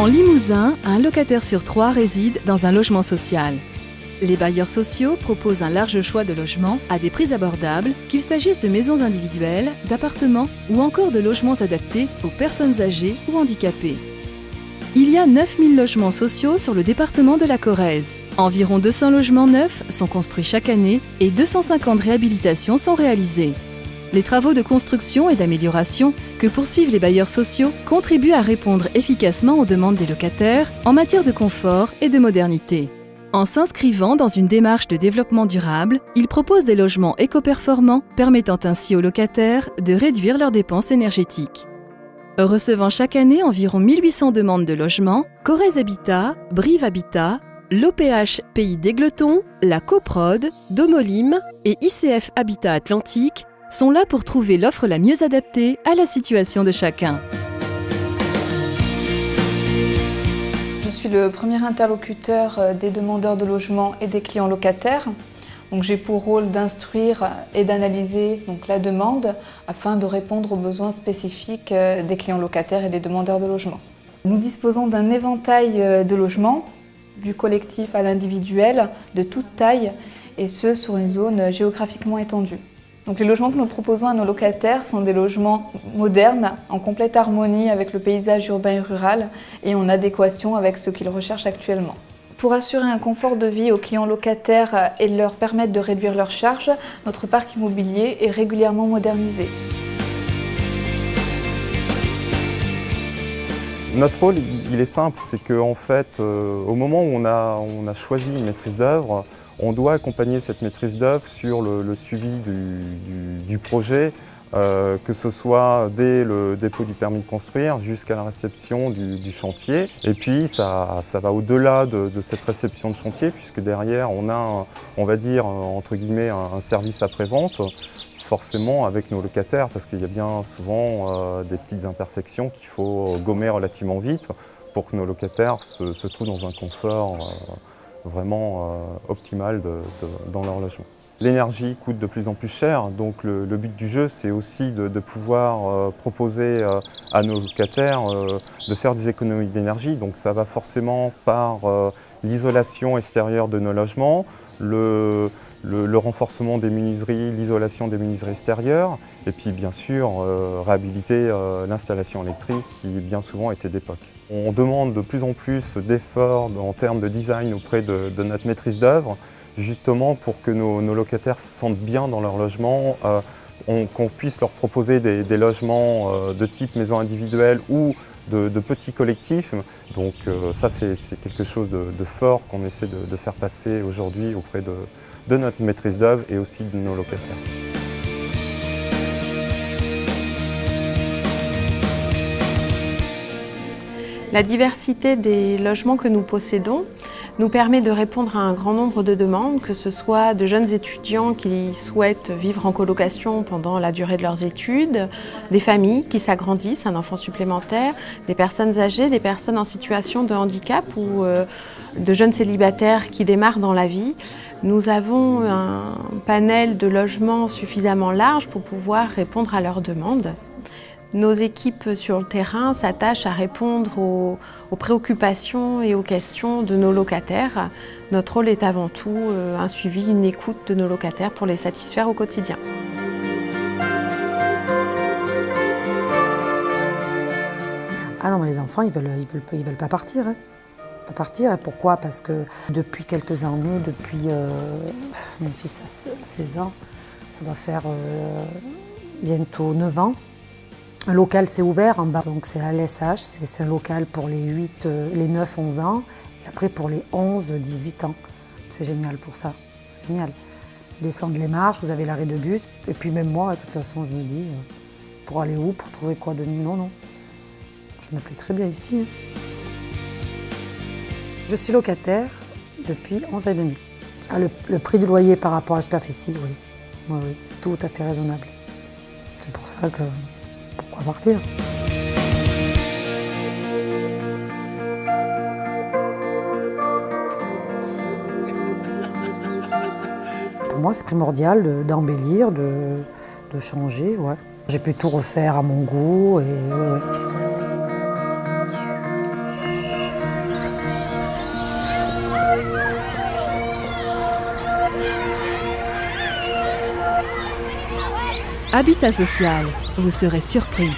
En Limousin, un locataire sur 3 réside dans un logement social. Les bailleurs sociaux proposent un large choix de logements à des prix abordables, qu'il s'agisse de maisons individuelles, d'appartements ou encore de logements adaptés aux personnes âgées ou handicapées. Il y a 9000 logements sociaux sur le département de la Corrèze. Environ 200 logements neufs sont construits chaque année et 250 réhabilitations sont réalisées. Les travaux de construction et d'amélioration que poursuivent les bailleurs sociaux contribuent à répondre efficacement aux demandes des locataires en matière de confort et de modernité. En s'inscrivant dans une démarche de développement durable, ils proposent des logements éco-performants permettant ainsi aux locataires de réduire leurs dépenses énergétiques. Recevant chaque année environ 1800 demandes de logement, Corrèze Habitat, Brive Habitat, l'OPH Pays d'Égletons, la Coprod, Domolim et ICF Habitat Atlantique sont là pour trouver l'offre la mieux adaptée à la situation de chacun. Je suis le premier interlocuteur des demandeurs de logement et des clients locataires. Donc, j'ai pour rôle d'instruire et d'analyser la demande afin de répondre aux besoins spécifiques des clients locataires et des demandeurs de logement. Nous disposons d'un éventail de logements, du collectif à l'individuel, de toute taille, et ce sur une zone géographiquement étendue. Donc, les logements que nous proposons à nos locataires sont des logements modernes, en complète harmonie avec le paysage urbain et rural et en adéquation avec ce qu'ils recherchent actuellement. Pour assurer un confort de vie aux clients locataires et leur permettre de réduire leurs charges, notre parc immobilier est régulièrement modernisé. Notre rôle, il est simple, c'est qu'en fait, au moment où on a choisi une maîtrise d'œuvre, on doit accompagner cette maîtrise d'œuvre sur le suivi du projet, que ce soit dès le dépôt du permis de construire jusqu'à la réception du chantier. Et puis ça va au-delà de cette réception de chantier, puisque derrière on a, on va dire, entre guillemets, un service après-vente, forcément avec nos locataires, parce qu'il y a bien souvent des petites imperfections qu'il faut gommer relativement vite pour que nos locataires se trouvent dans un confort vraiment optimal dans leur logement. L'énergie coûte de plus en plus cher, donc le but du jeu, c'est aussi de pouvoir proposer à nos locataires de faire des économies d'énergie. Donc ça va forcément par l'isolation extérieure de nos logements, le renforcement des menuiseries, l'isolation des menuiseries extérieures, et puis bien sûr réhabiliter l'installation électrique qui bien souvent était d'époque. On demande de plus en plus d'efforts en termes de design auprès de notre maîtrise d'œuvre, justement pour que nos locataires se sentent bien dans leur logement, qu'on puisse leur proposer des logements de type maison individuelle ou de petits collectifs. Donc ça c'est quelque chose de fort qu'on essaie de faire passer aujourd'hui auprès de notre maîtrise d'œuvre et aussi de nos locataires. La diversité des logements que nous possédons nous permet de répondre à un grand nombre de demandes, que ce soit de jeunes étudiants qui souhaitent vivre en colocation pendant la durée de leurs études, des familles qui s'agrandissent, un enfant supplémentaire, des personnes âgées, des personnes en situation de handicap ou de jeunes célibataires qui démarrent dans la vie. Nous avons un panel de logements suffisamment large pour pouvoir répondre à leurs demandes. Nos équipes sur le terrain s'attachent à répondre aux préoccupations et aux questions de nos locataires. Notre rôle est avant tout un suivi, une écoute de nos locataires pour les satisfaire au quotidien. Ah non, mais les enfants, ils veulent pas partir. Hein. Pas partir. Pourquoi? Parce que depuis quelques années, mon fils a 16 ans, ça doit faire bientôt 9 ans. Un local s'est ouvert en bas, donc c'est à l'SH, c'est un local pour les 9-11 ans et après pour les 11-18 ans. C'est génial pour ça, génial. Ils descendent les marches, vous avez l'arrêt de bus, et puis même moi, de toute façon, je me dis, pour aller où, pour trouver quoi de mieux? Non. Je me plais très bien ici. Hein. Je suis locataire depuis 11 ans et demi. Ah, le prix du loyer par rapport à la superficie, oui, tout à fait raisonnable. C'est pour ça que... Pourquoi partir? Pour moi, c'est primordial d'embellir, de changer. Ouais. J'ai pu tout refaire à mon goût. Et, ouais. Habitat social, vous serez surpris.